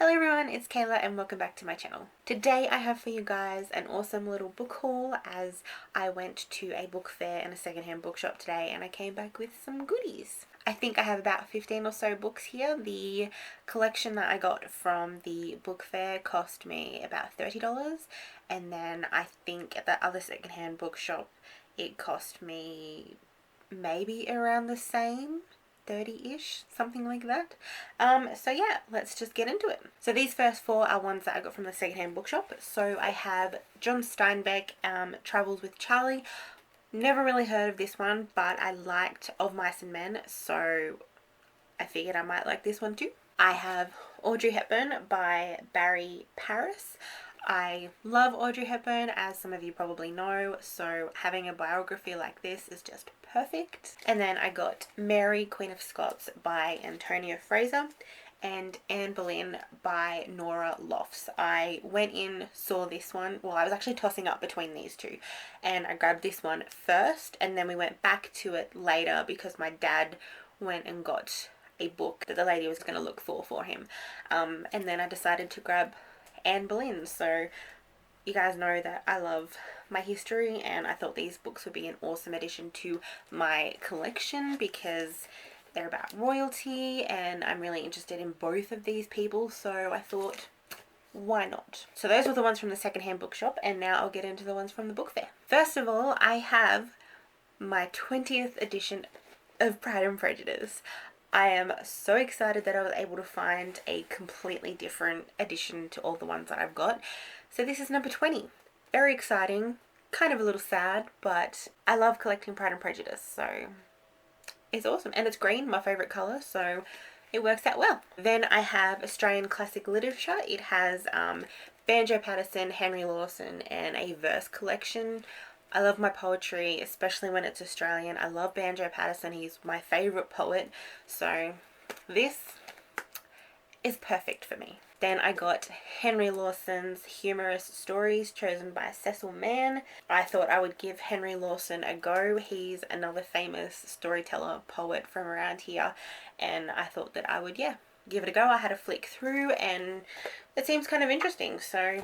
Hello everyone, it's Kayla and welcome back to my channel. Today I have for you guys an awesome little book haul as I went to a book fair and a secondhand bookshop today and I came back with some goodies. I think I have about 15 or so books here. The collection that I got from the book fair cost me about $30, and then I think at that other secondhand bookshop it cost me maybe around the same, 30-ish, something like that. So yeah, let's just get into it. So these first four are ones that I got from the secondhand bookshop. So I have John Steinbeck, Travels with Charlie. Never really heard of this one, but I liked Of Mice and Men, so I figured I might like this one too. I have Audrey Hepburn by Barry Paris. I love Audrey Hepburn, as some of you probably know, so having a biography like this is just perfect. And then I got Mary, Queen of Scots by Antonia Fraser and Anne Boleyn by Nora Lofts. I went in, saw this one. Well, I was actually tossing up between these two and I grabbed this one first and then we went back to it later because my dad went and got a book that the lady was going to look for him. And then I decided to grab Anne Boleyn. So you guys know that I love my history and I thought these books would be an awesome addition to my collection because they're about royalty and I'm really interested in both of these people, so I thought, why not? So those were the ones from the secondhand bookshop, and now I'll get into the ones from the book fair. First of all, I have my 20th edition of Pride and Prejudice. I am so excited that I was able to find a completely different edition to all the ones that I've got. So this is number 20. Very exciting, kind of a little sad, but I love collecting Pride and Prejudice, so it's awesome. And it's green, my favourite colour, so it works out well. Then I have Australian classic literature. It has Banjo Paterson, Henry Lawson, and a verse collection. I love my poetry, especially when it's Australian. I love Banjo Paterson. He's my favourite poet. So this is perfect for me. Then I got Henry Lawson's Humorous Stories, chosen by Cecil Mann. I thought I would give Henry Lawson a go. He's another famous storyteller, poet from around here. And I thought that I would, give it a go. I had a flick through and it seems kind of interesting. So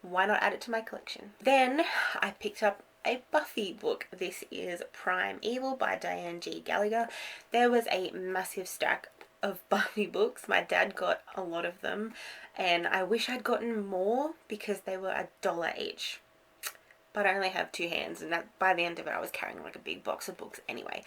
why not add it to my collection? Then I picked up a Buffy book. This is Prime Evil by Diane G. Gallagher. There was a massive stack of Buffy books. My dad got a lot of them and I wish I'd gotten more because they were $1 each. But I only have two hands and that by the end of it I was carrying like a big box of books anyway.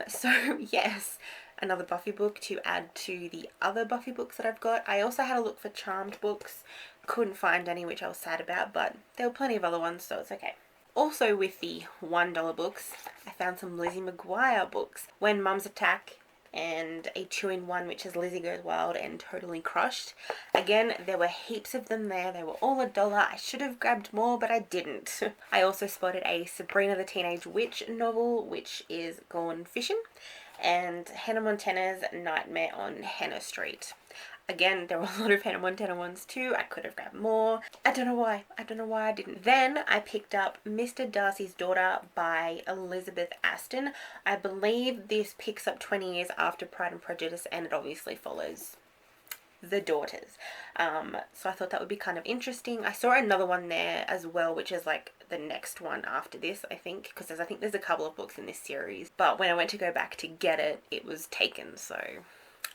So yes, another Buffy book to add to the other Buffy books that I've got. I also had a look for Charmed books. Couldn't find any, which I was sad about, but there were plenty of other ones, so it's okay. Also with the $1 books, I found some Lizzie McGuire books. When Mums Attack and a 2-in-1, which is Lizzie Goes Wild and Totally Crushed. Again, there were heaps of them there. They were all $1. I should have grabbed more, but I didn't. I also spotted a Sabrina the Teenage Witch novel, which is Gone Fishing, and Hannah Montana's Nightmare on Hannah Street. Again, there were a lot of Hannah Montana ones too. I could have grabbed more. I don't know why I didn't. Then I picked up Mr. Darcy's Daughter by Elizabeth Aston. I believe this picks up 20 years after Pride and Prejudice and it obviously follows the daughters. So I thought that would be kind of interesting. I saw another one there as well, which is like the next one after this, I think, because I think there's a couple of books in this series. But when I went to go back to get it, it was taken, so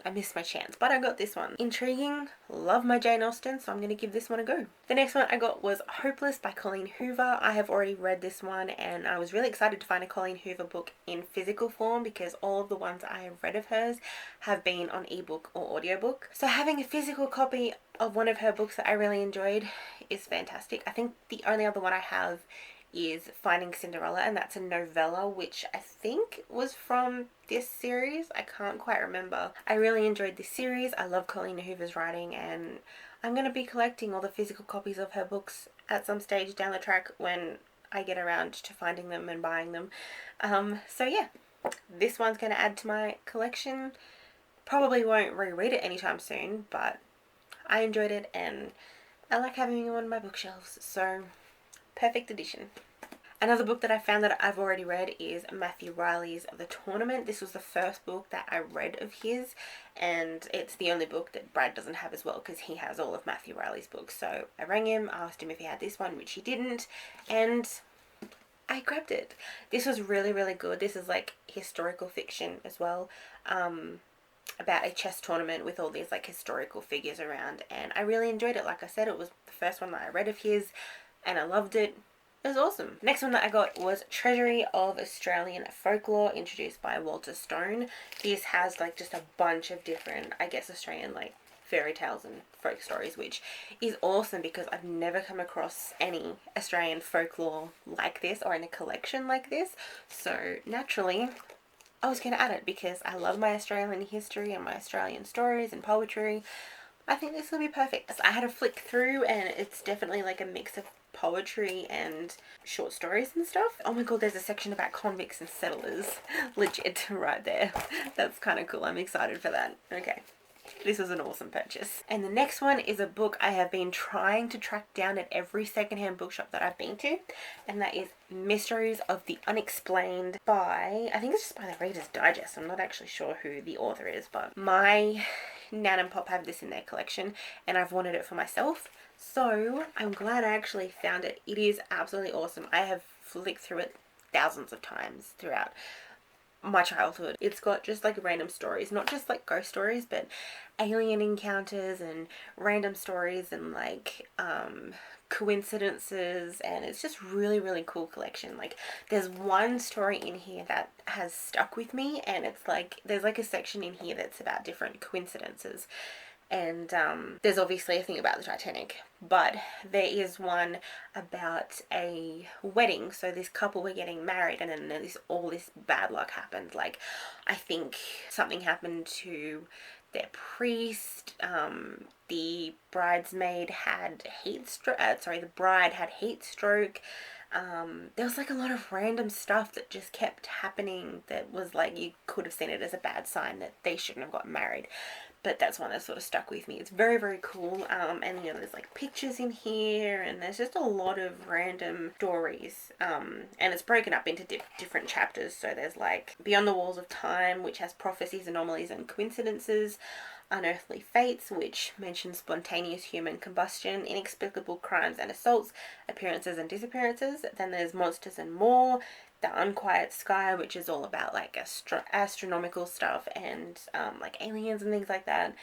I missed my chance, but I got this one. Intriguing, love my Jane Austen, so I'm going to give this one a go. The next one I got was Hopeless by Colleen Hoover. I have already read this one and I was really excited to find a Colleen Hoover book in physical form because all of the ones I have read of hers have been on ebook or audiobook. So having a physical copy of one of her books that I really enjoyed is fantastic. I think the only other one I have is Finding Cinderella, and that's a novella which I think was from this series. I can't quite remember. I really enjoyed this series. I love Colleen Hoover's writing and I'm going to be collecting all the physical copies of her books at some stage down the track when I get around to finding them and buying them. So yeah, this one's going to add to my collection. Probably won't reread it anytime soon, but I enjoyed it and I like having it on my bookshelves, so perfect addition. Another book that I found that I've already read is Matthew Riley's The Tournament. This was the first book that I read of his, and it's the only book that Brad doesn't have as well, because he has all of Matthew Riley's books. So I rang him, asked him if he had this one, which he didn't, and I grabbed it. This was really, really good. This is like historical fiction as well, about a chess tournament with all these like historical figures around, and I really enjoyed it. Like I said, it was the first one that I read of his, and I loved it. It was awesome. Next one that I got was Treasury of Australian Folklore, introduced by Walter Stone. This has like just a bunch of different, I guess, Australian like fairy tales and folk stories, which is awesome because I've never come across any Australian folklore like this or in a collection like this. So naturally, I was going to add it because I love my Australian history and my Australian stories and poetry. I think this will be perfect. So I had a flick through, and it's definitely like a mix of poetry and short stories and stuff. Oh my god, there's a section about convicts and settlers. Legit, right there. That's kind of cool. I'm excited for that. Okay. This was an awesome purchase. And the next one is a book I have been trying to track down at every secondhand bookshop that I've been to, and that is Mysteries of the Unexplained by, I think it's just by the Reader's Digest. I'm not actually sure who the author is, but my nan and pop have this in their collection, and I've wanted it for myself. So I'm glad I actually found it. It is absolutely awesome. I have flicked through it thousands of times throughout my childhood. It's got just like random stories, not just like ghost stories, but alien encounters and random stories and like coincidences, and it's just really, really cool collection. Like there's one story in here that has stuck with me, and it's like there's like a section in here that's about different coincidences. And there's obviously a thing about the Titanic, but there is one about a wedding. So this couple were getting married, and then all this bad luck happened. Like, I think something happened to their priest. The bridesmaid had heat stroke. The bride had heat stroke. There was like a lot of random stuff that just kept happening that was like you could have seen it as a bad sign that they shouldn't have gotten married. But that's one that sort of stuck with me. It's very, very cool. And you know, there's like pictures in here, and there's just a lot of random stories. And it's broken up into different chapters. So there's like Beyond the Walls of Time, which has prophecies, anomalies, and coincidences. Unearthly Fates, which mentions spontaneous human combustion, inexplicable crimes and assaults, appearances and disappearances. Then there's Monsters and More. The Unquiet Sky, which is all about like astronomical stuff and like aliens and things like that.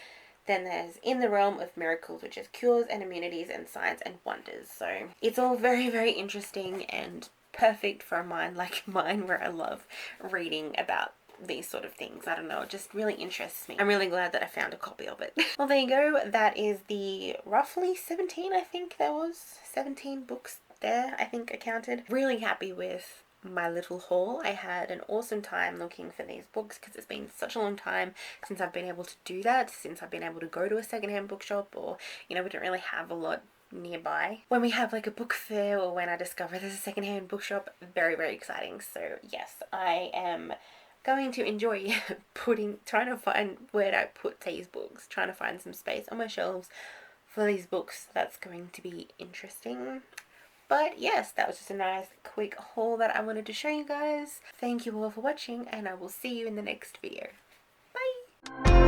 Then there's In the Realm of Miracles, which is cures and immunities and science and wonders. So it's all very, very interesting and perfect for a mind like mine, where I love reading about these sort of things. I don't know, it just really interests me. I'm really glad that I found a copy of it. Well, there you go. That is the roughly 17, I think there was 17 books there, I think I counted. Really happy with my little haul. I had an awesome time looking for these books because it's been such a long time since I've been able to do that, since I've been able to go to a secondhand bookshop, or you know, we don't really have a lot nearby. When we have like a book fair, or when I discover there's a secondhand bookshop, very, very exciting. So yes, I am going to enjoy trying to find where I put these books, trying to find some space on my shelves for these books. That's going to be interesting. But yes, that was just a nice quick haul that I wanted to show you guys. Thank you all for watching, and I will see you in the next video. Bye!